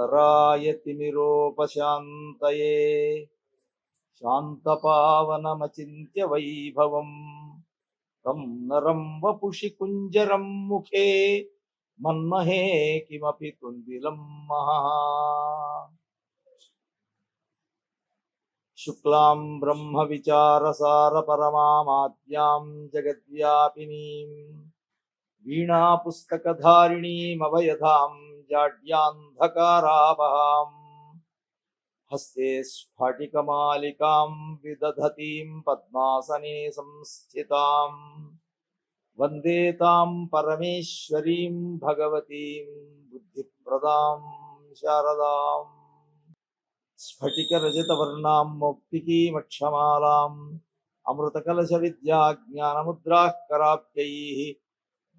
ज्ञानानन्दमय तिमिरोपशान्तये शान्तपावनमचिन्त्य वैभवम् तं नरं वपुषि कुञ्जरं मुखे मन्महे किमपि तुन्दिलं महा। शुक्लां ब्रह्मविचारसारपरमामाद्यां जगद्व्यापिनीं वीणापुस्तकधारिणीमभयधां जाड्यान्धकारावहाम् हस्ते स्फटिकमालिकां विदधतीं पद्मासने संस्थितां वन्दे तां परमेश्वरीं भगवतीं बुद्धिप्रदां शारदाम्। स्फटिकरजतवर्णां मौक्तिकीमक्षमालाम् अमृतकलशविद्याज्ञानमुद्राः कराब्जैः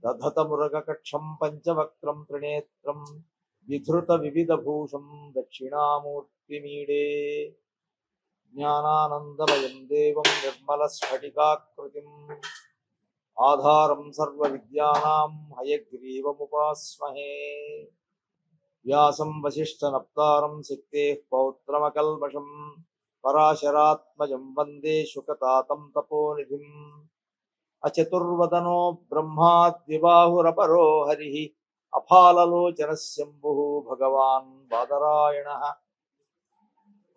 दधतमुरगकक्षं पञ्चवक्त्रं त्रिनेत्रं विधृतविविधभूषं दक्षिणामूर्तिमीडे ज्ञानानन्दमयं देवं निर्मलस्फटिकाकृतिम् आधारं सर्वविद्यानां हयग्रीवमुपास्महे। व्यासं वसिष्ठनप्तारं सिक्तेः पौत्रमकल्मषं पराशरात्मजं वन्दे शुकतातं तपोनिधिम्। अचतुर्वदनो ब्रह्मा द्विबाहुरपरो हरिः अफाललोचनस्यम्भुः भगवान् बादरायणः।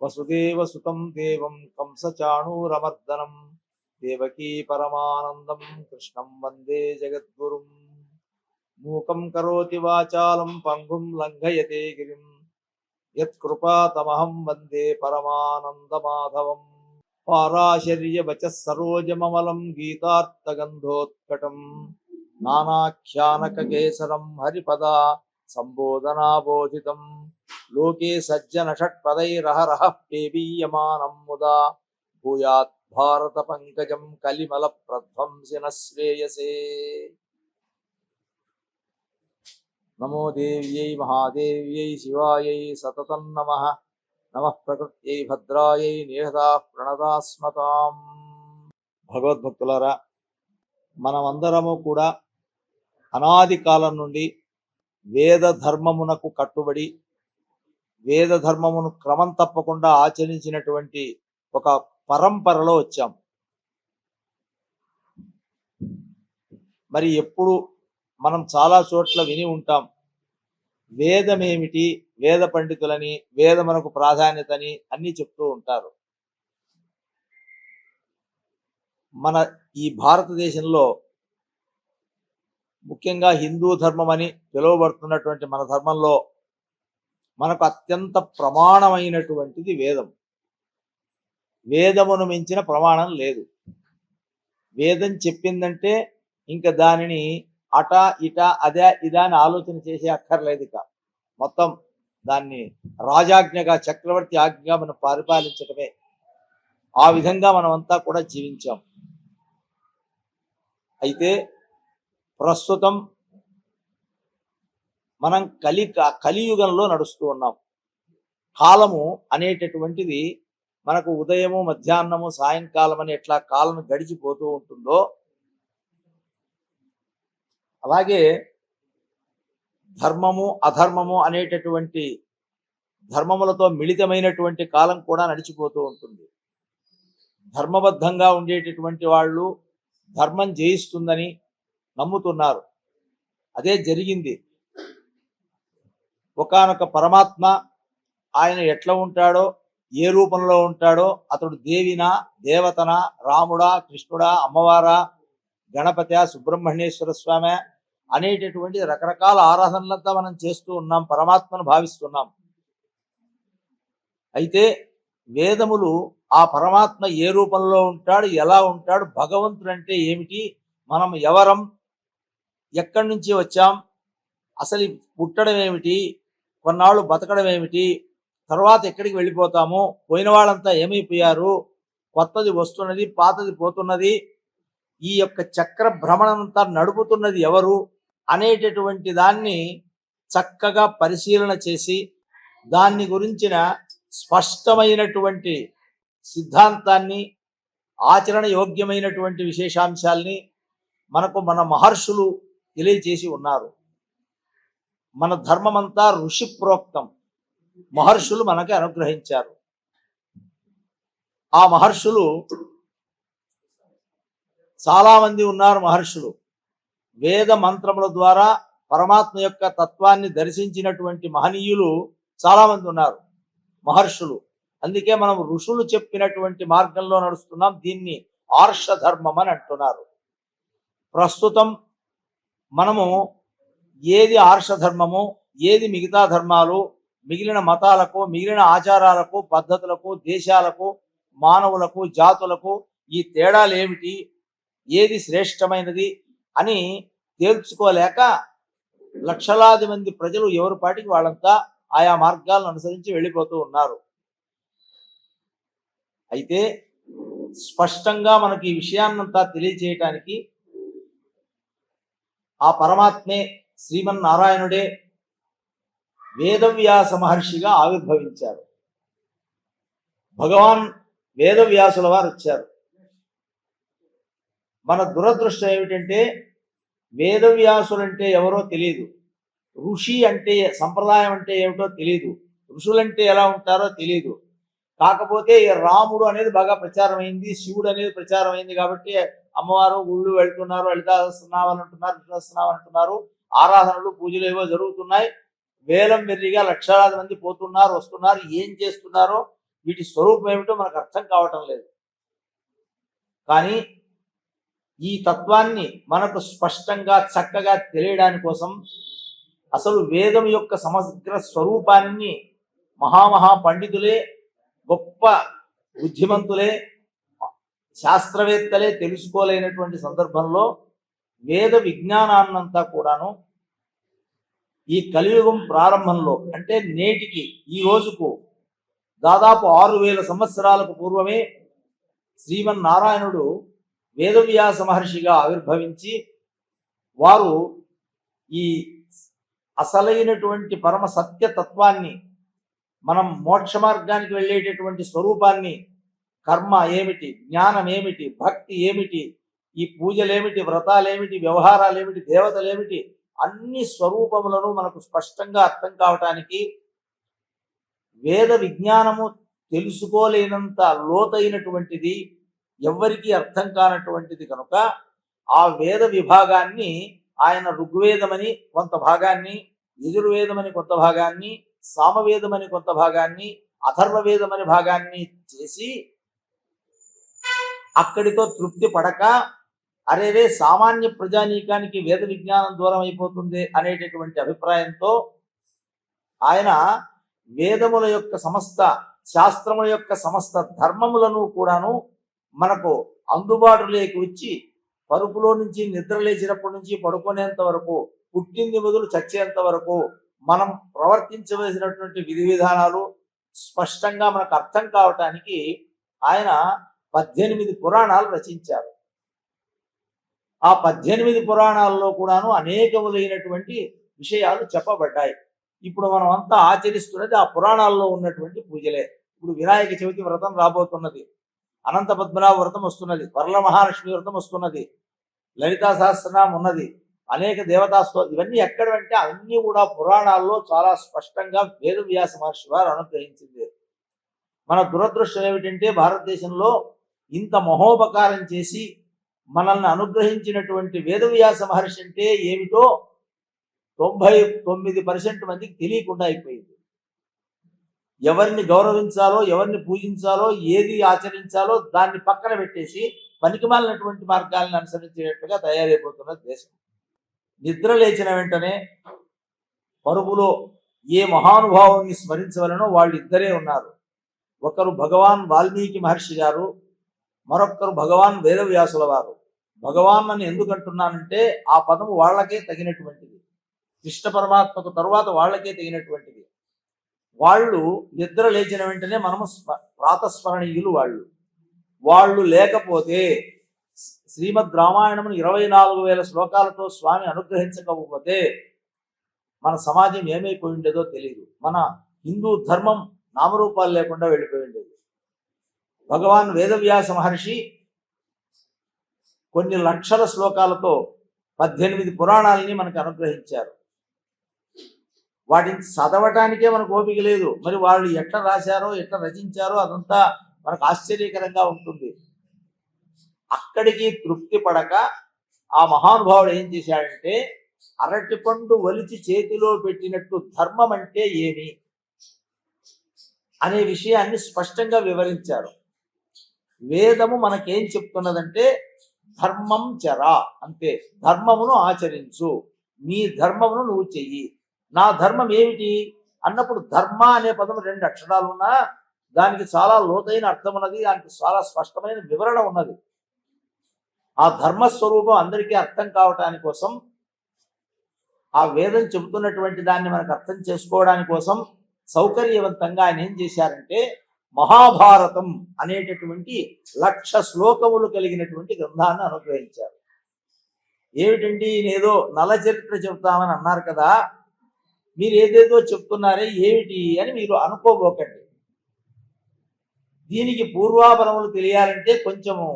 वसुदेवसुतं देवं कंसचाणूरमर्दनं देवकी परमानन्दं कृष्णं वन्दे जगद्गुरुम्। मूकं करोति वाचालं पङ्गुं लङ्घयते गिरिं यत्कृपातमहं वन्दे परमानन्दमाधवम्। पाराशर्यवचः सरोजममलं गीतार्थगन्धोत्कटं नानाख्यानककेसरं हरिपदा सम्बोधनाबोधितं लोके सज्जनषट्पदैरहरः पेबीयमानं मुदा भूयात् भारतपङ्कजं कलिमलप्रध्वंसिनः श्रेयसे। नमो देव्यै महादेव्यै शिवायै सततं नमः। नमः प्रकृत्यै भद्रायै निहताः प्रणतास्मतां। భగవద్భక్తులారా, మనమందరము కూడా అనాది కాలం నుండి వేద ధర్మమునకు కట్టుబడి వేద ధర్మమును క్రమం తప్పకుండా ఆచరించినటువంటి ఒక పరంపరలో వచ్చాం. మరి ఎప్పుడు మనం చాలా చోట్ల విని ఉంటాం, వేదమేమిటి, వేద పండితులని, వేదమునకు ప్రాధాన్యతని అన్నీ చెప్తూ ఉంటారు. మన ఈ భారతదేశంలో ముఖ్యంగా హిందూ ధర్మం అని పిలువబడుతున్నటువంటి మన ధర్మంలో మనకు అత్యంత ప్రమాణమైనటువంటిది వేదం. వేదమును మించిన ప్రమాణం లేదు. వేదం చెప్పిందంటే ఇంకా దానిని అట ఇట అదే ఇదా అని ఆలోచన చేసే అక్కర్లేదు. ఇక మొత్తం దాన్ని రాజాజ్ఞగా, చక్రవర్తి ఆజ్ఞగా మనం పరిపాలించటమే. ఆ విధంగా మనమంతా కూడా జీవించాం. అయితే ప్రస్తుతం మనం కలియుగంలో నడుస్తూ ఉన్నాం. కాలము అనేటటువంటిది మనకు ఉదయము, మధ్యాహ్నము, సాయంకాలం అని ఎట్లా కాలం గడిచిపోతూ ఉంటుందో అలాగే ధర్మము అధర్మము అనేటటువంటి ధర్మములతో మిళితమైనటువంటి కాలం కూడా నడిచిపోతూ ఉంటుంది. ధర్మబద్ధంగా ఉండేటటువంటి వాళ్ళు ధర్మం జయిస్తుందని నమ్ముతున్నారు. అదే జరిగింది. ఒకానొక పరమాత్మ ఆయన ఎట్లా ఉంటాడో, ఏ రూపంలో ఉంటాడో, అతడు దేవినా, దేవతనా, రాముడా, కృష్ణుడా, అమ్మవారా, గణపతి, సుబ్రహ్మణ్యేశ్వర స్వామి అనేటటువంటి రకరకాల ఆరాధనలంతా మనం చేస్తూ ఉన్నాం, పరమాత్మను భావిస్తున్నాం. అయితే వేదములు ఆ పరమాత్మ ఏ రూపంలో ఉంటాడు, ఎలా ఉంటాడు, భగవంతుడు అంటే ఏమిటి, మనం ఎవరం, ఎక్కడి నుంచి వచ్చాం, అసలు పుట్టడం ఏమిటి, కొన్నాళ్ళు బతకడం ఏమిటి, తర్వాత ఎక్కడికి వెళ్ళిపోతాము, పోయిన వాళ్ళంతా ఏమైపోయారు, కొత్తది వస్తున్నది, పాతది పోతున్నది, ఈ యొక్క చక్ర భ్రమణంతా నడుపుతున్నది ఎవరు అనేటటువంటి దాన్ని చక్కగా పరిశీలన చేసి దాన్ని గురించిన స్పష్టమైనటువంటి సిద్ధాంతాన్ని, ఆచరణ యోగ్యమైనటువంటి విశేషాంశాల్ని మనకు మన మహర్షులు తెలియచేసి ఉన్నారు. మన ధర్మమంతా ఋషి ప్రోక్తం. మహర్షులు మనకి అనుగ్రహించారు. ఆ మహర్షులు చాలా మంది ఉన్నారు. మహర్షులు వేద మంత్రముల ద్వారా పరమాత్మ యొక్క తత్వాన్ని దర్శించినటువంటి మహనీయులు చాలా మంది ఉన్నారు, మహర్షులు. అందుకే మనం ఋషులు చెప్పినటువంటి మార్గంలో నడుస్తున్నాం. దీన్ని ఆర్ష ధర్మం అని అంటున్నారు. ప్రస్తుతం మనము ఏది ఆర్ష ధర్మము, ఏది మిగతా ధర్మాలు, మిగిలిన మతాలకు, మిగిలిన ఆచారాలకు, పద్ధతులకు, దేశాలకు, మానవులకు, జాతులకు ఈ తేడాలు ఏమిటి, ఏది శ్రేష్టమైనది అని తేల్చుకోలేక లక్షలాది మంది ప్రజలు ఎవరి పాటికి వాళ్ళంతా ఆయా మార్గాలను అనుసరించి వెళ్ళిపోతూ ఉన్నారు. అయితే స్పష్టంగా మనకి ఈ విషయాన్నంతా తెలియచేయటానికి ఆ పరమాత్మే శ్రీమన్నారాయణుడే వేదవ్యాస మహర్షిగా ఆవిర్భవించారు. భగవాన్ వేదవ్యాసుల వారు వచ్చారు. మన దురదృష్టం ఏమిటంటే వేదవ్యాసులంటే ఎవరో తెలియదు, ఋషి అంటే సంప్రదాయం అంటే ఏమిటో తెలియదు, ఋషులంటే ఎలా ఉంటారో తెలియదు. కాకపోతే రాముడు అనేది బాగా ప్రచారమైంది, శివుడు అనేది ప్రచారమైంది కాబట్టి అమ్మవారు గుళ్ళు వెళ్తున్నారు, లలితా సహస్రనామాలు అంటున్నారు, విష్ణు సహస్రనామాలు అంటున్నారు, ఆరాధనలు పూజలు ఏవో జరుగుతున్నాయి. వేలం వెర్రిగా లక్షలాది మంది పోతున్నారు, వస్తున్నారు. ఏం చేస్తున్నారో, వీటి స్వరూపం ఏమిటో మనకు అర్థం కావటం లేదు. కానీ ఈ తత్వాన్ని మనకు స్పష్టంగా చక్కగా తెలియడానికి కోసం అసలు వేదం యొక్క సమగ్ర స్వరూపాన్ని మహామహా పండితులే, గొప్ప బుద్ధిమంతులే, శాస్త్రవేత్తలే తెలుసుకోలేనటువంటి సందర్భంలో వేద విజ్ఞానాన్నంతా కూడాను ఈ కలియుగం ప్రారంభంలో అంటే నేటికి ఈ రోజుకు దాదాపు 6000 సంవత్సరాలకు పూర్వమే శ్రీమన్నారాయణుడు వేదవ్యాస మహర్షిగా ఆవిర్భవించి వారు ఈ అసలైనటువంటి పరమ సత్యతత్వాన్ని, మనం మోక్ష మార్గానికి వెళ్ళేటటువంటి స్వరూపాన్ని, కర్మ ఏమిటి, జ్ఞానం ఏమిటి, భక్తి ఏమిటి, ఈ పూజలేమిటి, వ్రతాలేమిటి, వ్యవహారాలేమిటి, దేవతలేమిటి, అన్ని స్వరూపములను మనకు స్పష్టంగా అర్థం కావటానికి వేద విజ్ఞానము తెలుసుకోలేనంత లోతైనటువంటిది, ఎవ్వరికీ అర్థం కానటువంటిది కనుక ఆ వేద విభాగాన్ని ఆయన ఋగ్వేదమని కొంత భాగాన్ని, యజుర్వేదమని కొంత భాగాన్ని, సామవేదమని కొంత భాగాన్ని, అథర్వవేదమని భాగాన్ని చేసి అక్కడితో తృప్తి పడక అరేరే సామాన్య ప్రజానీకానికి వేద విజ్ఞానం దూరం అయిపోతుంది అనేటటువంటి అభిప్రాయంతో ఆయన వేదముల యొక్క సమస్త శాస్త్రముల యొక్క సమస్త ధర్మములను కూడాను మనకు అందుబాటులోకి వచ్చి పరుపులో నుంచి నిద్ర లేచినప్పటి నుంచి పడుకునేంత వరకు, పుట్టింది మొదలు చచ్చేంత వరకు మనం ప్రవర్తించవలసినటువంటి విధి విధానాలు స్పష్టంగా మనకు అర్థం కావటానికి ఆయన 18 పురాణాలు రచించారు. ఆ 18 పురాణాల్లో కూడాను అనేకములైనటువంటి విషయాలు చెప్పబడ్డాయి. ఇప్పుడు మనం అంతా ఆచరిస్తున్నది ఆ పురాణాల్లో ఉన్నటువంటి పూజలే. ఇప్పుడు వినాయక చవితి వ్రతం రాబోతున్నది, అనంత పద్మనాభ వ్రతం వస్తున్నది, వరల మహాలక్ష్మి వ్రతం వస్తున్నది, లలితా సహస్రనామం ఉన్నది, అనేక దేవతాస్తో ఇవన్నీ ఎక్కడంటే అన్నీ కూడా పురాణాల్లో చాలా స్పష్టంగా వేదవ్యాస మహర్షి వారు అనుగ్రహించింది. మన దురదృష్టం ఏమిటంటే భారతదేశంలో ఇంత మహోపకారం చేసి మనల్ని అనుగ్రహించినటువంటి వేదవ్యాస మహర్షి అంటే ఏమిటో 99% మందికి తెలియకుండా అయిపోయింది. ఎవరిని గౌరవించాలో, ఎవరిని పూజించాలో, ఏది ఆచరించాలో దాన్ని పక్కన పెట్టేసి పనికిమాలినటువంటి మార్గాలను అనుసరించేటట్టుగా తయారైపోతున్న దేశం. నిద్ర లేచిన వెంటనే పరుగులో ఏ మహానుభావుని స్మరించవలనో వాళ్ళిద్దరే ఉన్నారు. ఒకరు భగవాన్ వాల్మీకి మహర్షి గారు, మరొక్కరు భగవాన్ వేదవ్యాసుల వారు. భగవాన్ అని ఎందుకు అంటున్నానంటే ఆ పదము వాళ్ళకే తగినటువంటిది, కృష్ణ పరమాత్మకు తరువాత వాళ్ళకే తగినటువంటిది. వాళ్ళు నిద్ర లేచిన వెంటనే మనము ప్రాతస్మరణీయులు. వాళ్ళు లేకపోతే శ్రీమద్ రామాయణమును 24,000 శ్లోకాలతో స్వామి అనుగ్రహించకపోతే మన సమాజం ఏమైపోయి ఉండేదో తెలియదు. మన హిందూ ధర్మం నామరూపాలు లేకుండా వెళ్ళిపోయి ఉండేది. భగవాన్ వేదవ్యాస మహర్షి కొన్ని లక్షల శ్లోకాలతో 18 పురాణాలని మనకు అనుగ్రహించారు. వాటిని చదవటానికే మనకు ఓపిక లేదు. మరి వాళ్ళు ఎట్లా రాశారో ఎట్లా రచించారో అదంతా మనకు ఆశ్చర్యకరంగా ఉంటుంది. అక్కడికి తృప్తి పడక ఆ మహానుభావుడు ఏం చేశాడంటే అరటిపండు ఒలిచి చేతిలో పెట్టినట్టు ధర్మం అంటే ఏమి అనే విషయాన్ని స్పష్టంగా వివరించారు. వేదము మనకేం చెప్తున్నదంటే ధర్మం చరా, అంతే. ధర్మమును ఆచరించు, నీ ధర్మమును నువ్వు చెయ్యి. నా ధర్మం ఏమిటి అన్నప్పుడు ధర్మ అనే పదం 2 అక్షరాలు ఉన్నా దానికి చాలా లోతైన అర్థం ఉన్నది, దానికి చాలా స్పష్టమైన వివరణ ఉన్నది. ఆ ధర్మస్వరూపం అందరికీ అర్థం కావటాని కోసం, ఆ వేదం చెబుతున్నటువంటి దాన్ని మనకు అర్థం చేసుకోవడానికి కోసం సౌకర్యవంతంగా ఆయన ఏం చేశారంటే మహాభారతం అనేటటువంటి 1,00,000 శ్లోకములు కలిగినటువంటి గ్రంథాన్ని అనుగ్రహించారు. ఏమిటండి నేదో నల చరిత్ర చెప్తామని అన్నారు కదా, మీరు ఏదేదో చెప్తున్నారే ఏమిటి అని మీరు అనుకోబోకండి. దీనికి పూర్వాపరములు తెలియాలంటే కొంచెము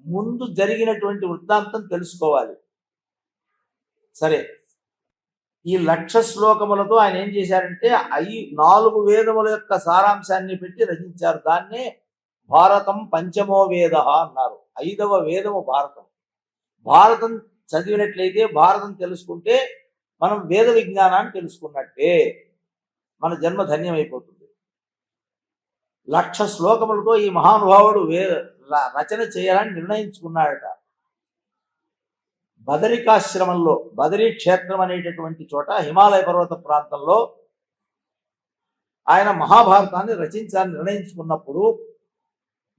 ముందు జరిగినటువంటి వృత్తాంతం తెలుసుకోవాలి. సరే, ఈ 1,00,000 శ్లోకములతో ఆయన ఏం చేశారంటే 4 వేదముల యొక్క సారాంశాన్ని పెట్టి రచించారు. దాన్నే భారతం పంచమో వేద అన్నారు. 5వ వేదము భారతం. భారతం చదివినట్లయితే, భారతం తెలుసుకుంటే మనం వేద విజ్ఞానాన్ని తెలుసుకున్నట్టే, మన జన్మ ధన్యమైపోతుంది. 1,00,000 శ్లోకములతో ఈ మహానుభావుడు రచన చేయాలని నిర్ణయించుకున్నాడట. బదరికాశ్రమంలో, బదరీ క్షేత్రం అనేటటువంటి చోట హిమాలయ పర్వత ప్రాంతంలో ఆయన మహాభారతాన్ని రచించాలని నిర్ణయించుకున్నప్పుడు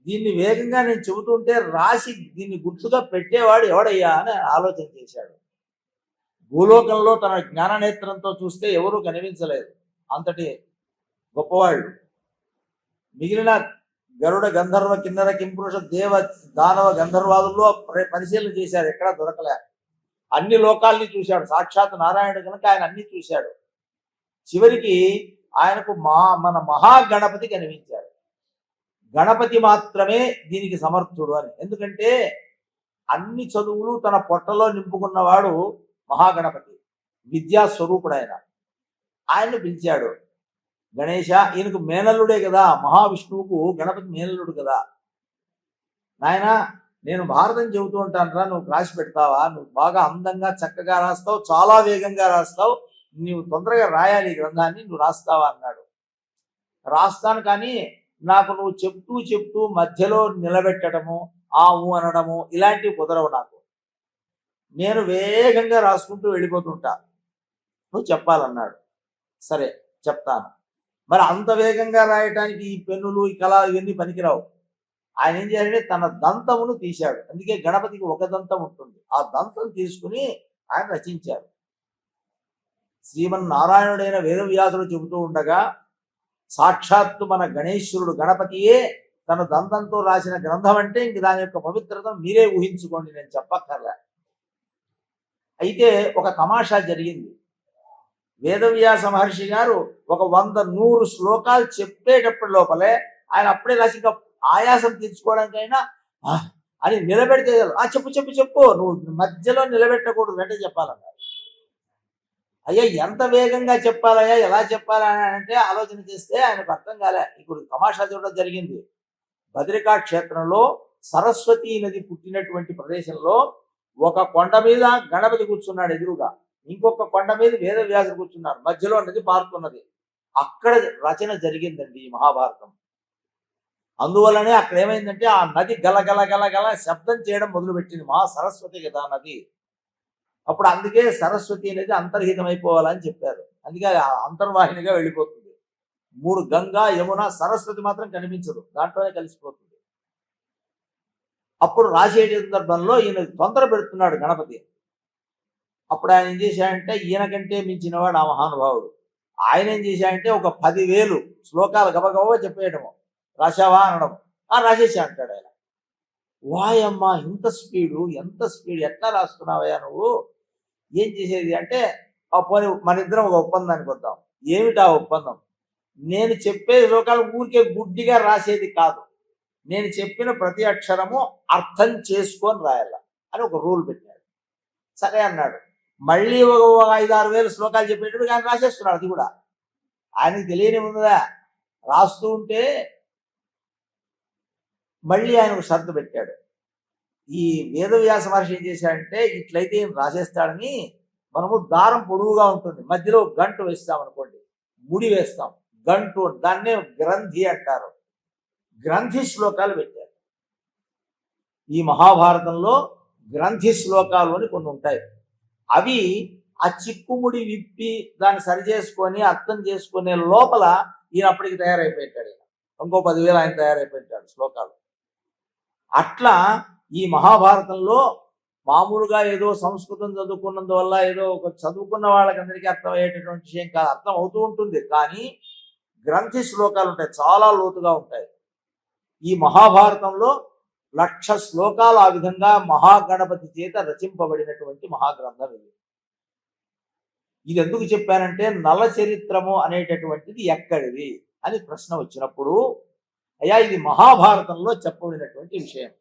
దీన్ని వేగంగా నేను చెబుతుంటే రాసి దీన్ని గుర్తుగా పెట్టేవాడు ఎవడయ్యా అని ఆలోచన చేశాడు. భూలోకంలో తన జ్ఞాననేత్రంతో చూస్తే ఎవరూ కనిపించలేదు, అంతటి గొప్పవాళ్ళు. మిగిలిన గరుడ గంధర్వ కిన్నర కింపురుష దేవ దానవ గంధర్వాదుల్లో పరిశీలన చేశాడు, ఎక్కడా దొరకలే. అన్ని లోకాల్ని చూశాడు, సాక్షాత్ నారాయణుడు కనుక ఆయన అన్ని చూశాడు. చివరికి ఆయనకు మన మహాగణపతి కనిపించాడు. గణపతి మాత్రమే దీనికి సమర్థుడు అని. ఎందుకంటే అన్ని చదువులు తన పొట్టలో నింపుకున్నవాడు మహాగణపతి, విద్యాస్వరూపుడు ఆయన. ఆయన్ని పిలిచాడు. గణేశ, ఈయనకు మేనల్లుడే కదా, మహావిష్ణువుకు గణపతి మేనల్లుడు కదా. నాయన, నేను భారతం చెబుతూ ఉంటానురా, నువ్వు రాసి పెడతావా? నువ్వు బాగా అందంగా చక్కగా రాస్తావు, చాలా వేగంగా రాస్తావు, నువ్వు తొందరగా రాయాలి ఈ గ్రంథాన్ని, నువ్వు రాస్తావా అన్నాడు. రాస్తాను, కానీ నాకు నువ్వు చెప్తూ చెప్తూ మధ్యలో నిలబెట్టడము, ఊ అనడము ఇలాంటివి కుదరవు నాకు. నేను వేగంగా రాసుకుంటూ వెళ్ళిపోతుంటా, నువ్వు చెప్పాలన్నాడు. సరే చెప్తాను. మరి అంత వేగంగా రాయటానికి ఈ పెన్నులు, ఈ కళ ఇవన్నీ పనికిరావు. ఆయన ఏం చేయాలంటే తన దంతమును తీశాడు. అందుకే గణపతికి ఒక దంతం ఉంటుంది. ఆ దంతం తీసుకుని ఆయన రచించారు. శ్రీమన్నారాయణుడైన వేదవ్యాసుడు చెబుతూ ఉండగా సాక్షాత్తు మన గణేశ్వరుడు గణపతియే తన దంతంతో రాసిన గ్రంథం అంటే ఇంక దాని యొక్క పవిత్రత మీరే ఊహించుకోండి, నేను చెప్పక్కర్లే. అయితే ఒక తమాషా జరిగింది. వేదవ్యాస మహర్షి గారు ఒక 100-100 శ్లోకాలు చెప్పేటప్పటి లోపలే ఆయన అప్పుడే రాసి ఇంకా ఆయాసం తీర్చుకోవడానికైనా అని నిలబెడితే చెప్పు చెప్పు చెప్పు, నువ్వు మధ్యలో నిలబెట్టకూడదు, వెంటనే చెప్పాలన్నారు. అయ్యా ఎంత వేగంగా చెప్పాలయ్యా, ఎలా చెప్పాలని అంటే ఆలోచన చేస్తే ఆయనకు అర్థం కాలే. ఇప్పుడు తమాషా చూడడం జరిగింది. బద్రికా క్షేత్రంలో సరస్వతీ నది పుట్టినటువంటి ప్రదేశంలో ఒక కొండ మీద గణపతి కూర్చున్నాడు ఎదురుగా, ఇంకొక కొండ మీద వేదవ్యాసుడు కూర్చున్నారు, మధ్యలో నది పారుతున్నది. అక్కడ రచన జరిగిందండి ఈ మహాభారతం. అందువల్లనే అక్కడ ఏమైందంటే ఆ నది గలగల గలగల శబ్దం చేయడం మొదలుపెట్టింది. మహా సరస్వతి కదా నది. అప్పుడు అందుకే సరస్వతి అనేది అంతర్హితమైపోవాలని చెప్పారు. అందుకే అంతర్వాహినిగా వెళ్ళిపోతుంది. 3 గంగా, యమున, సరస్వతి మాత్రం కనిపించదు, దాంట్లోనే కలిసిపోతుంది. అప్పుడు రాసేటి సందర్భంలో ఈయన తొందర పెడుతున్నాడు గణపతి. అప్పుడు ఆయన ఏం చేశాడంటే, ఈయన కంటే మించినవాడు ఆ మహానుభావుడు. ఆయన ఏం చేశాడంటే ఒక 10,000 శ్లోకాలు గబగబా చెప్పేయడము. రాశావా అనడం, రాసేసా అంటాడు ఆయన. వాయమ్మ, ఇంత స్పీడు, ఎంత స్పీడ్, ఎట్లా రాస్తున్నావయ్యా నువ్వు? ఏం చేసేది అంటే, పోనీ మన ఇద్దరం ఒక ఒప్పందానికి వద్దాం. ఏమిటా ఒప్పందం? నేను చెప్పే శ్లోకాలు ఊరికే గుడ్డిగా రాసేది కాదు, నేను చెప్పిన ప్రతి అక్షరము అర్థం చేసుకొని రాయాల అని ఒక రూల్ పెట్టాడు. సరే అన్నాడు. మళ్ళీ ఒక 5-6 వేల శ్లోకాలు చెప్పేటప్పుడు ఆయన రాసేస్తున్నాడు. అది కూడా ఆయనకి తెలియని ఉందా, రాస్తూ ఉంటే మళ్ళీ ఆయన ఒక షరతు పెట్టాడు. ఈ వేదవ్యాస మహర్షి ఏం చేశాడంటే, ఇట్లయితే ఈయన రాసేస్తాడని మనము దారం పొడవుగా ఉంటుంది, మధ్యలో గంటు వేస్తాం అనుకోండి, ముడి వేస్తాం, గంటు, దాన్నే గ్రంథి అంటారు. గ్రంథి శ్లోకాలు పెట్టారు. ఈ మహాభారతంలో గ్రంథి శ్లోకాలు అని కొన్ని ఉంటాయి. అవి ఆ చిక్కుముడి విప్పి దాన్ని సరి చేసుకొని అర్థం చేసుకునే లోపల ఈయన అప్పటికి తయారైపోయాడు. ఇంకో 10,000 ఆయన తయారైపోయాడు శ్లోకాలు. అట్లా ఈ మహాభారతంలో మామూలుగా ఏదో సంస్కృతం చదువుకున్నందువల్ల ఏదో ఒక చదువుకున్న వాళ్ళకందరికీ అర్థమయ్యేటటువంటి విషయం కాదు, అర్థం అవుతూ ఉంటుంది. కానీ గ్రంథి శ్లోకాలు ఉంటాయి, చాలా లోతుగా ఉంటాయి. ఈ మహాభారతంలో 1,00,000 శ్లోకాలు ఆ విధంగా మహాగణపతి చేత రచింపబడినటువంటి మహాగ్రంథం ఇది. ఇది ఎందుకు చెప్పానంటే, నల చరిత్రము అనేటటువంటిది ఎక్కడిది అని ప్రశ్న వచ్చినప్పుడు, అయ్యా ఇది మహాభారతంలో చెప్పబడినటువంటి విషయం.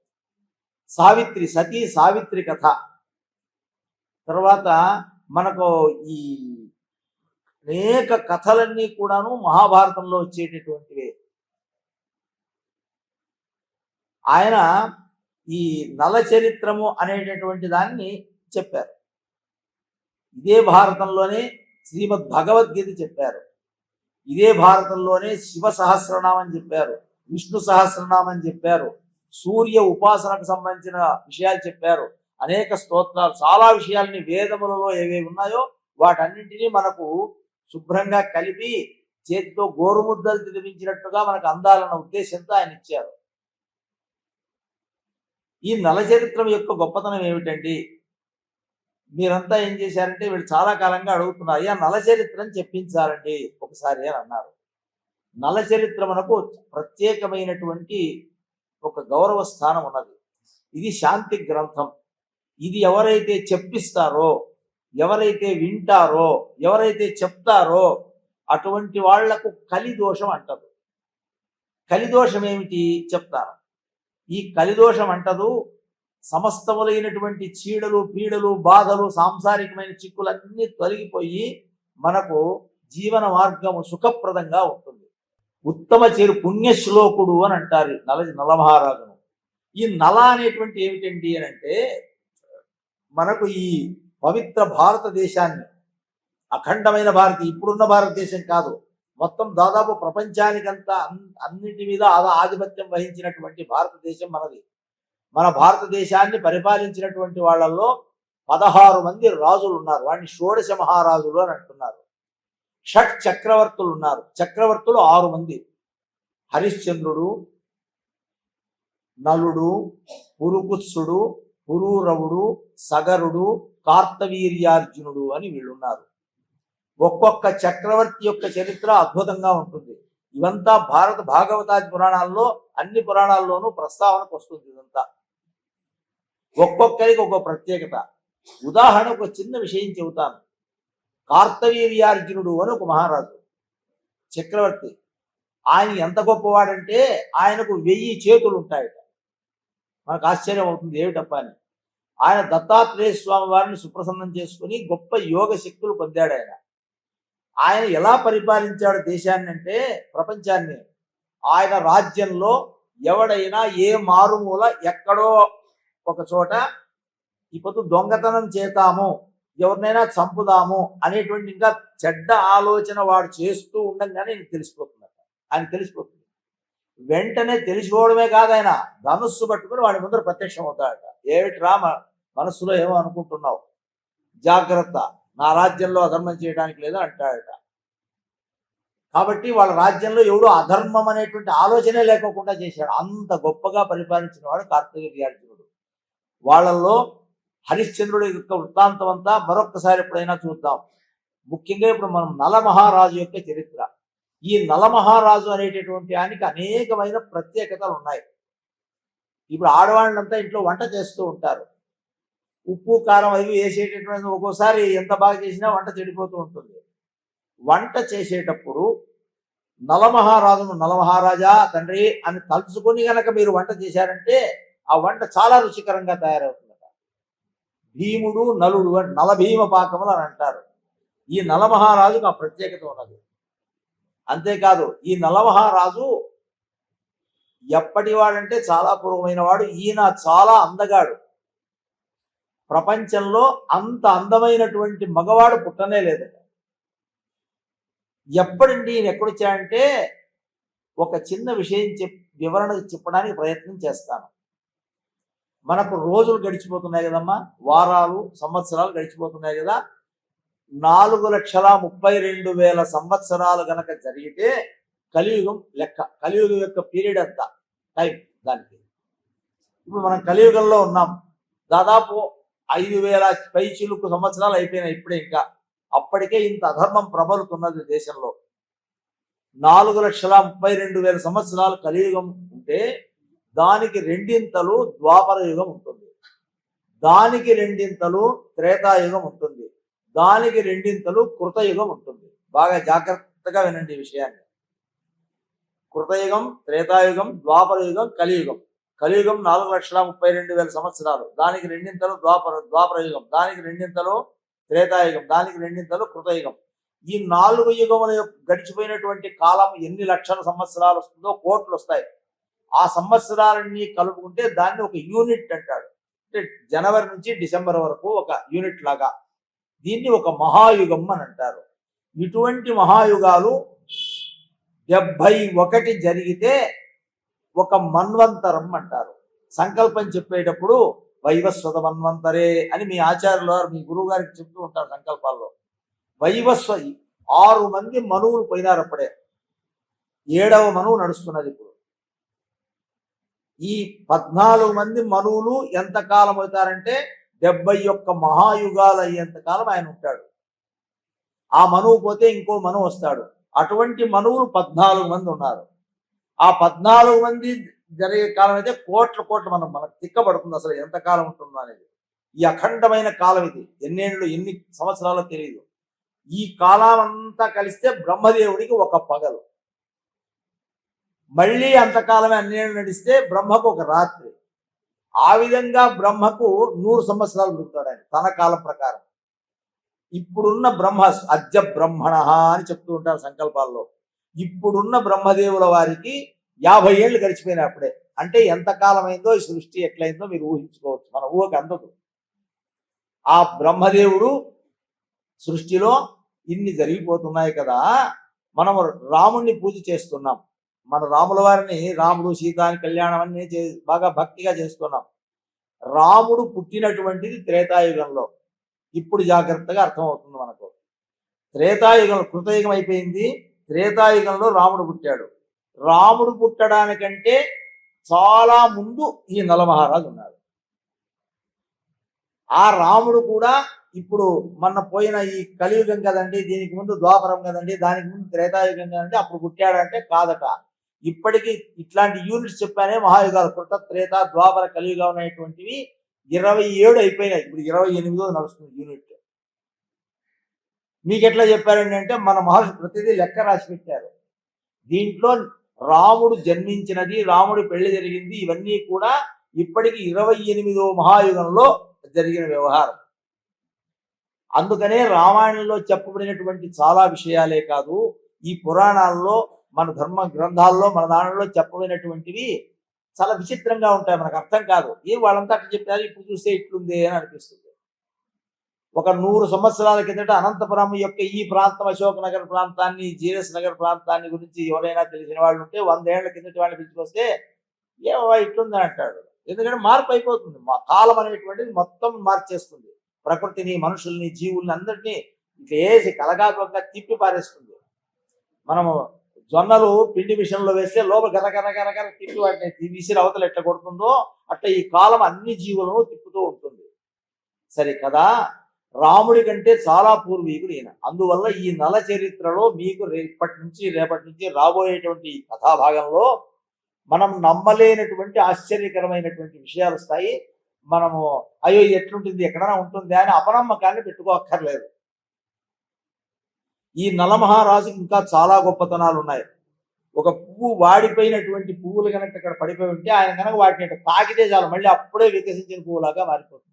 సావిత్రి, సతీ సావిత్రి కథ, తర్వాత మనకు ఈ అనేక కథలన్నీ కూడాను మహాభారతంలో వచ్చేటటువంటివే. ఆయన ఈ నల చరిత్రము అనేటటువంటి దాన్ని చెప్పారు. ఇదే భారతంలోనే శ్రీమద్ భగవద్గీత చెప్పారు. ఇదే భారతంలోనే శివ సహస్రనామం చెప్పారు, విష్ణు సహస్రనామం చెప్పారు, సూర్య ఉపాసనకు సంబంధించిన విషయాలు చెప్పారు, అనేక స్తోత్రాలు, చాలా విషయాలని వేదములలో ఏవేవి ఉన్నాయో వాటన్నింటినీ మనకు శుభ్రంగా కలిపి చేతితో గోరుముద్దలు తినిపించినట్టుగా మనకు అందాలన్న ఉద్దేశంతో ఆయన ఇచ్చారు. ఈ నల చరిత్రం యొక్క గొప్పతనం ఏమిటండి? మీరంతా ఏం చేశారంటే, వీళ్ళు చాలా కాలంగా అడుగుతున్నారు, అయ్యా నల చరిత్రని చెప్పించాలండి ఒకసారి అని అన్నారు. నల చరిత్రమునకు ప్రత్యేకమైనటువంటి ఒక గౌరవ స్థానం ఉన్నది. ఇది శాంతి గ్రంథం. ఇది ఎవరైతే చెప్పిస్తారో, ఎవరైతే వింటారో, ఎవరైతే చెప్తారో అటువంటి వాళ్లకు కలిదోషం అంటదు. కలిదోషం ఏమిటి చెప్తారు. ఈ కలిదోషం అంటదు, సమస్తములైనటువంటి చీడలు, పీడలు, బాధలు, సాంసారికమైన చిక్కులన్నీ తొలగిపోయి మనకు జీవన మార్గము సుఖప్రదంగా ఉంటుంది. ఉత్తమ చేరు పుణ్యశ్లోకుడు అని అంటారు నలమహారాజును. ఈ నల అనేటువంటి ఏమిటండి అని అంటే, మనకు ఈ పవిత్ర భారతదేశాన్ని, అఖండమైన ఇప్పుడున్న భారతదేశం కాదు, మొత్తం దాదాపు ప్రపంచానికంతా అన్నిటి మీద ఆధిపత్యం వహించినటువంటి భారతదేశం మనది. మన భారతదేశాన్ని పరిపాలించినటువంటి వాళ్ళల్లో 16 మంది రాజులు ఉన్నారు. వాడిని షోడశ మహారాజులు అని అంటున్నారు. షట్ చక్రవర్తులు ఉన్నారు. చక్రవర్తులు 6 మంది: హరిశ్చంద్రుడు, నలుడు, పురుకుత్సుడు, పురూరవుడు, సగరుడు, కార్తవీర్యార్జునుడు అని వీళ్ళున్నారు. ఒక్కొక్క చక్రవర్తి యొక్క చరిత్ర అద్భుతంగా ఉంటుంది. ఇవంతా భాగవతాది పురాణాల్లో, అన్ని పురాణాల్లోనూ ప్రస్తావనకు వస్తుంది. ఇదంతా ఒక్కొక్కరికి ఒక్కొక్క ప్రత్యేకత. ఉదాహరణకు ఒక చిన్న విషయం చెబుతాను. కార్తవీర్యార్జునుడు అని ఒక మహారాజు చక్రవర్తి. ఆయన ఎంత గొప్పవాడంటే, ఆయనకు 1000 చేతులు ఉంటాయట. మనకు ఆశ్చర్యం అవుతుంది, ఏమిటప్ప అని. ఆయన దత్తాత్రేయ స్వామి వారిని సుప్రసన్నం చేసుకుని గొప్ప యోగ శక్తులు పొందాడు. ఆయన ఎలా పరిపాలించాడు దేశాన్ని అంటే, ప్రపంచాన్ని, ఆయన రాజ్యంలో ఎవడైనా ఏ మారుమూల ఎక్కడో ఒక చోట ఇప్పుడు దొంగతనం చేతాము, ఎవరినైనా చంపుదాము అనేటువంటి ఇంకా చెడ్డ ఆలోచన వాడు చేస్తూ ఉండగానే ఆయన తెలిసిపోతుంది. వెంటనే తెలిసిపోవడమే కాదు, ఆయన ధనుస్సు పట్టుకుని వాడి ముందర ప్రత్యక్షం అవుతాడట. ఏమిట్రా మనస్సులో ఏమో అనుకుంటున్నావు, జాగ్రత్త, నా రాజ్యంలో అధర్మం చేయడానికి లేదని అంటాడట. కాబట్టి వాళ్ళ రాజ్యంలో ఎవడో అధర్మం అనేటువంటి ఆలోచనే లేకోకుండా చేశాడు. అంత గొప్పగా పరిపాలించిన వాడు కార్తవీర్యార్జునుడు. వాళ్ళల్లో హరిశ్చంద్రుడి యొక్క వృత్తాంతం అంతా మరొక్కసారి ఎప్పుడైనా చూద్దాం. ముఖ్యంగా ఇప్పుడు మనం నలమహారాజు యొక్క చరిత్ర. ఈ నలమహారాజు అనేటటువంటి ఆయనకి అనేకమైన ప్రత్యేకతలు ఉన్నాయి. ఇప్పుడు ఆడవాళ్ళంతా ఇంట్లో వంట చేస్తూ ఉంటారు. ఉప్పు కారం అవి వేసేటటువంటి, ఒక్కోసారి ఎంత బాగా చేసినా వంట చెడిపోతూ ఉంటుంది. వంట చేసేటప్పుడు నలమహారాజును నలమహారాజా తండ్రి అని తలుచుకొని గనక మీరు వంట చేశారంటే ఆ వంట చాలా రుచికరంగా తయారవుతుందట. భీముడు నలుడు అని నలభీమ పాకములు అని అంటారు. ఈ నలమహారాజుకు ఆ ప్రత్యేకత ఉన్నది. అంతేకాదు ఈ నలమహారాజు ఎప్పటి వాడంటే చాలా పూర్వమైన వాడు. ఈయన చాలా అందగాడు. ప్రపంచంలో అంత అందమైనటువంటి మగవాడు పుట్టనే లేదట. ఎప్పుడండి ఈయన ఎక్కడొచ్చాడంటే, ఒక చిన్న విషయం వివరణ చెప్పడానికి ప్రయత్నం చేస్తాను. మనకు రోజులు గడిచిపోతున్నాయి కదమ్మా, వారాలు సంవత్సరాలు గడిచిపోతున్నాయి కదా. 4,32,000 సంవత్సరాలు గనక జరిగితే కలియుగం లెక్క. కలియుగం యొక్క పీరియడ్ అంతా టైం దానికి. ఇప్పుడు మనం కలియుగంలో ఉన్నాం. దాదాపు 5,000 పైచిలుకు సంవత్సరాలు అయిపోయినాయి ఇప్పుడే. ఇంకా అప్పటికే ఇంత అధర్మం ప్రబలుతున్నది దేశంలో. 4,32,000 సంవత్సరాలు కలియుగం ఉంటే దానికి రెండింతలు ద్వాపర యుగం ఉంటుంది, దానికి రెండింతలు త్రేతాయుగం ఉంటుంది, దానికి రెండింతలు కృతయుగం ఉంటుంది. బాగా జాగ్రత్తగా వినండి ఈ విషయాన్ని. కృతయుగం, త్రేతాయుగం, ద్వాపర యుగం, కలియుగం. కలియుగం 4,32,000 సంవత్సరాలు, దానికి రెండింతలు ద్వాపర యుగం, దానికి రెండింతలు త్రేతాయుగం, దానికి రెండింతలు కృతయుగం. ఈ 4 యుగముల గడిచిపోయినటువంటి కాలం ఎన్ని లక్షల సంవత్సరాలు వస్తుందో కోట్లు వస్తాయి. ఆ సంవత్సరాలన్నీ కలుపుకుంటే దాన్ని ఒక యూనిట్ అంటాడు. అంటే జనవరి నుంచి డిసెంబర్ వరకు ఒక యూనిట్ లాగా. దీన్ని ఒక మహాయుగం అని అంటారు. ఇటువంటి మహాయుగాలు 71 జరిగితే ఒక మన్వంతరం అంటారు. సంకల్పం చెప్పేటప్పుడు వైవస్వత మన్వంతరే అని మీ ఆచార్యులు మీ గురువు గారికి చెప్తూ ఉంటారు సంకల్పాల్లో. 6 మంది మనువులు పోయినారు అప్పుడే. 7వ మనువు నడుస్తున్నది ఇప్పుడు. ఈ 14 మంది మనువులు ఎంతకాలం అవుతారంటే 71 మహాయుగాలు అయ్యేంత కాలం ఆయన ఉంటాడు. ఆ మనువు పోతే ఇంకో మనువు వస్తాడు. అటువంటి మనువులు 14 మంది ఉన్నారు. ఆ 14 మంది జరిగే కాలం అయితే కోట్ల మనకు తిక్కబడుతుంది అసలు ఎంతకాలం ఉంటుందో అనేది. ఈ అఖండమైన కాలం ఇది. ఎన్ని సంవత్సరాలు తెలియదు. ఈ కాలం అంతా కలిస్తే బ్రహ్మదేవుడికి ఒక పగలు. మళ్ళీ అంతకాలమే అన్నేళ్ళు నడిస్తే బ్రహ్మకు ఒక రాత్రి. ఆ విధంగా బ్రహ్మకు 100 సంవత్సరాలు పుడతాడు ఆయన తన కాలం ప్రకారం. ఇప్పుడున్న బ్రహ్మ అద్య బ్రహ్మణ అని చెప్తూ ఉంటారు సంకల్పాల్లో. ఇప్పుడున్న బ్రహ్మదేవుల వారికి 50 ఏళ్ళు గడిచిపోయినాయి అప్పుడే. అంటే ఎంతకాలం అయిందో ఈ సృష్టి ఎట్లయిందో మీరు ఊహించుకోవచ్చు. మన ఊహకు అందదు. ఆ బ్రహ్మదేవుడు సృష్టిలో ఇన్ని జరిగిపోతున్నాయి కదా. మనం రాముణ్ణి పూజ చేస్తున్నాం. మన రాముల వారిని, రాముడు సీత అని కళ్యాణం అన్ని బాగా భక్తిగా చేస్తున్నాం. రాముడు పుట్టినటువంటిది త్రేతాయుగంలో. ఇప్పుడు జాగ్రత్తగా అర్థమవుతుంది మనకు. త్రేతాయుగంలో కృతయుగం అయిపోయింది. త్రేతాయుగంలో రాముడు పుట్టాడు. రాముడు పుట్టడానికంటే చాలా ముందు ఈ నలమహారాజు ఉన్నాడు. ఆ రాముడు కూడా ఇప్పుడు మొన్న పోయిన ఈ కలియుగం కదండి, దీనికి ముందు ద్వాపరం కదండి, దానికి ముందు త్రేతాయుగం కదండి, అప్పుడు పుట్టాడంటే కాదట. ఇప్పటికీ ఇట్లాంటి యూనిట్స్ చెప్పానే మహాయుగాలు. కృత, త్రేత, ద్వాపర, కలియుగం అనేటువంటివి 27 అయిపోయినాయి. ఇప్పుడు 28వ నడుస్తుంది యూనిట్. మీకు ఎట్లా చెప్పారండి అంటే మన మహర్షి ప్రతిదీ లెక్క రాసి పెట్టారు. దీంట్లో రాముడు జన్మించినది, రాముడి పెళ్లి జరిగింది, ఇవన్నీ కూడా ఇప్పటికి 28వ మహాయుగంలో జరిగిన వ్యవహారం. అందుకనే రామాయణంలో చెప్పబడినటువంటి చాలా విషయాలే కాదు, ఈ పురాణాల్లో, మన ధర్మ గ్రంథాల్లో, మన దానిలో చెప్పబడినటువంటివి చాలా విచిత్రంగా ఉంటాయి. మనకు అర్థం కాదు. వాళ్ళంతా అట్లా చెప్పారు, ఇప్పుడు చూస్తే ఇట్లుంది అని అనిపిస్తుంది. ఒక 100 సంవత్సరాల కిందట అనంతపురం యొక్క ఈ ప్రాంతం, అశోక్ నగర్ ప్రాంతాన్ని, జీరస్ నగర్ ప్రాంతాన్ని గురించి ఎవరైనా తెలిసిన వాళ్ళు ఉంటే 100 ఏళ్ల కిందటి వాళ్ళని పిలుచుకొస్తే ఏమో ఇట్లుందని అంటాడు. ఎందుకంటే మార్పు అయిపోతుంది. కాలం అనేటువంటిది మొత్తం మార్చేస్తుంది. ప్రకృతిని, మనుషుల్ని, జీవుల్ని అందరినీ వేసి కలగాపుగా తిప్పి పారేస్తుంది. మనము జొన్నలు పిండి మిషన్లో వేస్తే లోపల గరగర తిప్పి వాటిని విసిరి అవతల ఎట్లా కొడుతుందో అట్లా ఈ కాలం అన్ని జీవులను తిప్పుతూ ఉంటుంది. సరే కదా. రాముడి కంటే చాలా పూర్వీకుడు ఈయన. అందువల్ల ఈ నల చరిత్రలో మీకు రేపటి నుంచి రాబోయేటువంటి ఈ కథాభాగంలో మనం నమ్మలేనటువంటి ఆశ్చర్యకరమైనటువంటి విషయాలు వస్తాయి. మనము అయ్యో ఎట్లుంటుంది, ఎక్కడైనా ఉంటుంది అని అపనమ్మకాన్ని పెట్టుకోక్కర్లేదు. ఈ నలమహారాజుకి ఇంకా చాలా గొప్పతనాలు ఉన్నాయి. ఒక పువ్వు, వాడిపోయినటువంటి పువ్వులు కనుక అక్కడ పడిపోయి ఉంటే ఆయన కనుక వాటిని తాకితే చాలు, మళ్ళీ అప్పుడే వికసించిన పువ్వులాగా మారిపోతుంది.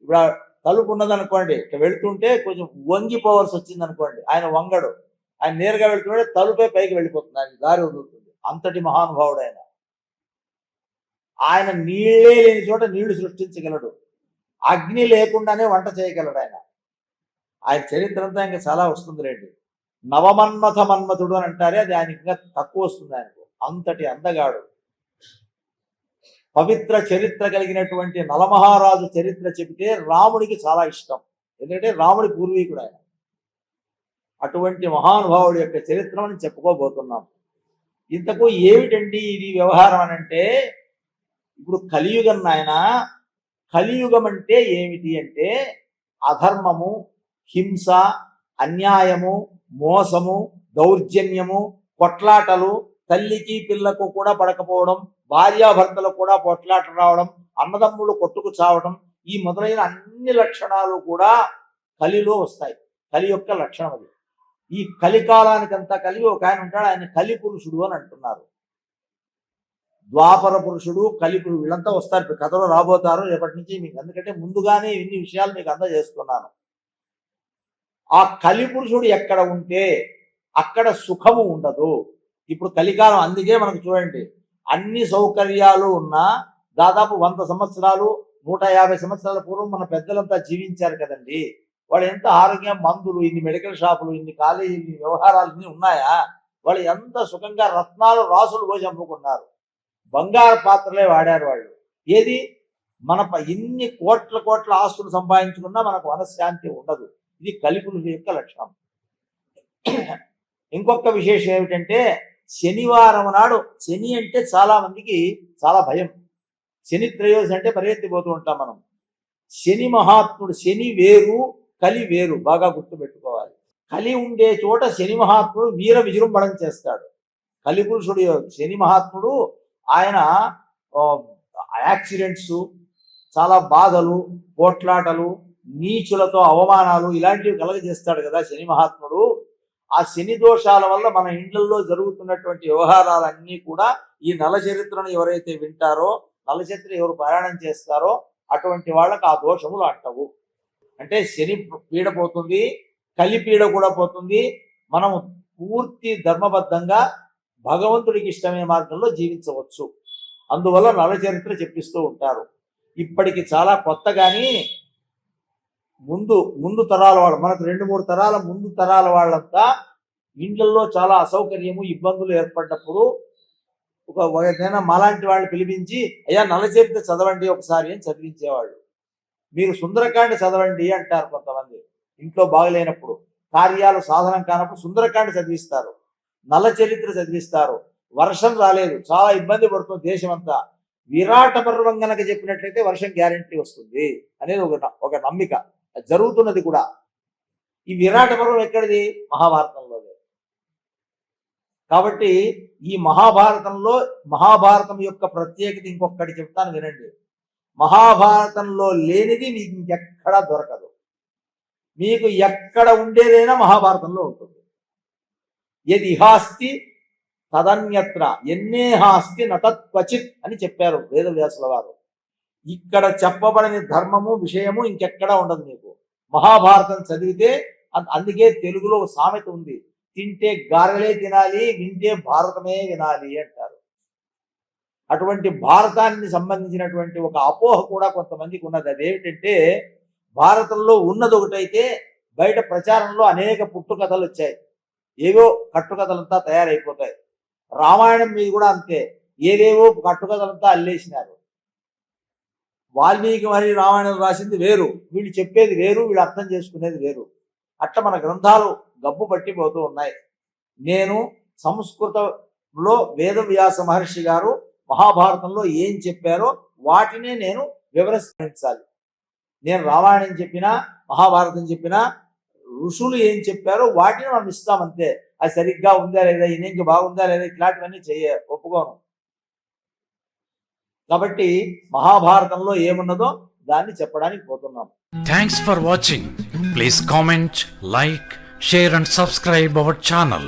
ఇప్పుడు ఆ తలుపు ఉన్నదనుకోండి, ఇట్లా వెళుతుంటే కొంచెం వంగిపోవాల్సి వచ్చింది అనుకోండి, ఆయన వంగడు, ఆయన నేరుగా వెళ్తుంటే తలుపే పైకి వెళ్ళిపోతుంది, ఆయన దారి వదులుతుంది. అంతటి మహానుభావుడు ఆయన. ఆయన నీళ్ళే లేని చోట నీళ్లు సృష్టించగలడు, అగ్ని లేకుండానే వంట చేయగలడు ఆయన. ఆయన చరిత్ర అంతా ఇంకా చాలా వస్తుంది రండి. మన్మథుడు అని అంటారే, అది ఆయన ఇంకా తక్కువ వస్తుంది ఆయనకు. అంతటి అందగాడు. పవిత్ర చరిత్ర కలిగినటువంటి నలమహారాజు చరిత్ర చెబితే రాముడికి చాలా ఇష్టం, ఎందుకంటే రాముడి పూర్వీకుడు ఆయన. అటువంటి మహానుభావుడి యొక్క చరిత్రని చెప్పుకోబోతున్నాం. ఇంతకు ఏమిటండి ఇది వ్యవహారం అని అంటే, ఇప్పుడు కలియుగం నాయన. కలియుగం అంటే ఏమిటి అంటే అధర్మము, హింస, అన్యాయము, మోసము, దౌర్జన్యము, కొట్లాటలు, తల్లికి పిల్లకు కూడా పడకపోవడం, భార్యాభర్తలకు కూడా పొట్లాట రావడం, అన్నదమ్ములు కొట్టుకు చావడం, ఈ మొదలైన అన్ని లక్షణాలు కూడా కలిలో వస్తాయి. కలి యొక్క లక్షణం అది. ఈ కలికాలానికంతా కలిగి ఒక ఆయన ఉంటాడు, ఆయన కలి పురుషుడు అని అంటున్నారు. ద్వాపర పురుషుడు, కలి పురుషుడు వీళ్ళంతా వస్తారు. ఇప్పుడు కథలో రాబోతారు రేపటి నుంచి మీకు, ఎందుకంటే ముందుగానే ఇన్ని విషయాలు మీకు అందజేస్తున్నాను. ఆ కలి పురుషుడు ఎక్కడ ఉంటే అక్కడ సుఖము ఉండదు. ఇప్పుడు కలికాలం, అందుకే మనకు చూడండి అన్ని సౌకర్యాలు ఉన్నా దాదాపు 100 సంవత్సరాలు 150 సంవత్సరాల పూర్వం మన పెద్దలంతా జీవించారు కదండి. వాళ్ళు ఎంత ఆరోగ్యం, మందులు, ఇన్ని మెడికల్ షాపులు, ఇన్ని కాలేజీలు, ఇన్ని వ్యవహారాలు ఇన్ని ఉన్నాయా? వాళ్ళు ఎంత సుఖంగా రత్నాలు రాసులు పోసి అమ్ముకున్నారు, బంగారు పాత్రలే వాడారు వాళ్ళు. ఏది మన ఇన్ని కోట్ల ఆస్తులు సంపాదించుకున్నా మనకు మనశ్శాంతి ఉండదు. ఇది కలిపురుషు యొక్క లక్షణం. ఇంకొక విశేషం ఏమిటంటే, శనివారం నాడు, శని అంటే చాలా మందికి చాలా భయం. శని త్రయోదశి అంటే పరిగెత్తిపోతూ ఉంటాం మనం. శని మహాత్ముడు, శని వేరు కలి వేరు, బాగా గుర్తుపెట్టుకోవాలి. కలి ఉండే చోట శని మహాత్ముడు వీర విజృంభణం చేస్తాడు. కలిపురుషుడు శని మహాత్ముడు ఆయన యాక్సిడెంట్స్, చాలా బాధలు, పోట్లాటలు, నీచులతో అవమానాలు ఇలాంటివి కలగజేస్తాడు కదా శని మహాత్ముడు. ఆ శని దోషాల వల్ల మన ఇండ్లలో జరుగుతున్నటువంటి వ్యవహారాలన్నీ కూడా ఈ నల చరిత్రను ఎవరైతే వింటారో, నల చరిత్ర ఎవరు పారాయణం చేస్తారో అటువంటి వాళ్ళకి ఆ దోషములు అంటవు. అంటే శని పీడ పోతుంది, కలి పీడ కూడా పోతుంది. మనం పూర్తి ధర్మబద్ధంగా భగవంతుడికి ఇష్టమైన మార్గంలో జీవించవచ్చు. అందువల్ల నల చరిత్ర చెప్పిస్తూ ఉంటారు. ఇప్పటికి చాలా కొత్త, కానీ ముందు తరాల వాళ్ళు, మనకు 2-3 తరాల ముందు తరాల వాళ్ళంతా ఇండ్లలో చాలా అసౌకర్యము, ఇబ్బందులు ఏర్పడ్డప్పుడు ఒకనైనా మాలాంటి వాళ్ళు పిలిపించి, అయ్యా నల చరిత్ర చదవండి ఒకసారి అని చదివించేవాళ్ళు. మీరు సుందరకాండ చదవండి అంటారు కొంతమంది. ఇంట్లో బాగలేనప్పుడు, కార్యాలు సాధనం కానప్పుడు సుందరకాండ చదివిస్తారు, నల చరిత్ర చదివిస్తారు. వర్షం రాలేదు, చాలా ఇబ్బంది పడుతుంది దేశం అంతా, విరాట పర్వం గనక చెప్పినట్లయితే వర్షం గ్యారంటీ వస్తుంది అనేది ఒక నమ్మిక. జరుగుతున్నది కూడా. ఈ విరాట పర్వం ఎక్కడిది? మహాభారతంలో. కాబట్టి ఈ మహాభారతం యొక్క ప్రత్యేకత ఇంకొకటి చెప్తాను వినండి. మహాభారతంలో లేనిది మీకు ఇంకెక్కడా దొరకదు. మీకు ఎక్కడ ఉండేదైనా మహాభారతంలో ఉంటుంది. యది హాస్తి తదన్యత్ర ఎన్నేహాస్తి నతత్వచిత్ అని చెప్పారు వేదవ్యాసుల వారు. ఇక్కడ చెప్పబడిన ధర్మము, విషయము ఇంకెక్కడా ఉండదు మీకు. మహాభారతం చదివితే, అందుకే తెలుగులో సామెత ఉంది, తింటే గారెలే తినాలి, వింటే భారతమే వినాలి అంటారు. అటువంటి భారతాన్ని సంబంధించినటువంటి ఒక అపోహ కూడా కొంతమందికి ఉన్నది. అదేమిటంటే, భారతంలో ఉన్నది ఒకటైతే బయట ప్రచారంలో అనేక పుట్టుకథలు వచ్చాయి, ఏవో కట్టుకథలంతా తయారైపోతాయి. రామాయణం మీద కూడా అంతే, ఏవేవో కట్టుకథలంతా అల్లేసినారు. వాల్మీకి మరి రామాయణం రాసింది వేరు, వీళ్ళు చెప్పేది వేరు, వీళ్ళు అర్థం చేసుకునేది వేరు. అట్లా మన గ్రంథాలు గబ్బు పట్టిపోతూ ఉన్నాయి. నేను సంస్కృతంలో వేదవ్యాస మహర్షి గారు మహాభారతంలో ఏం చెప్పారో వాటినే నేను వివరించాలి. నేను రామాయణం చెప్పినా, మహాభారతం చెప్పినా, ఋషులు ఏం చెప్పారో వాటిని మనం ఇస్తామంతే. అది సరిగ్గా ఉందా లేదా, ఈయనకి బాగుందా లేదా, ఇట్లాంటివన్నీ ఒప్పుకోను. కాబట్టి మహాభారతంలో ఏమున్నదో దాన్ని చెప్పడానికి పోతున్నాం. Thanks for watching. Please comment, like, share and subscribe our channel.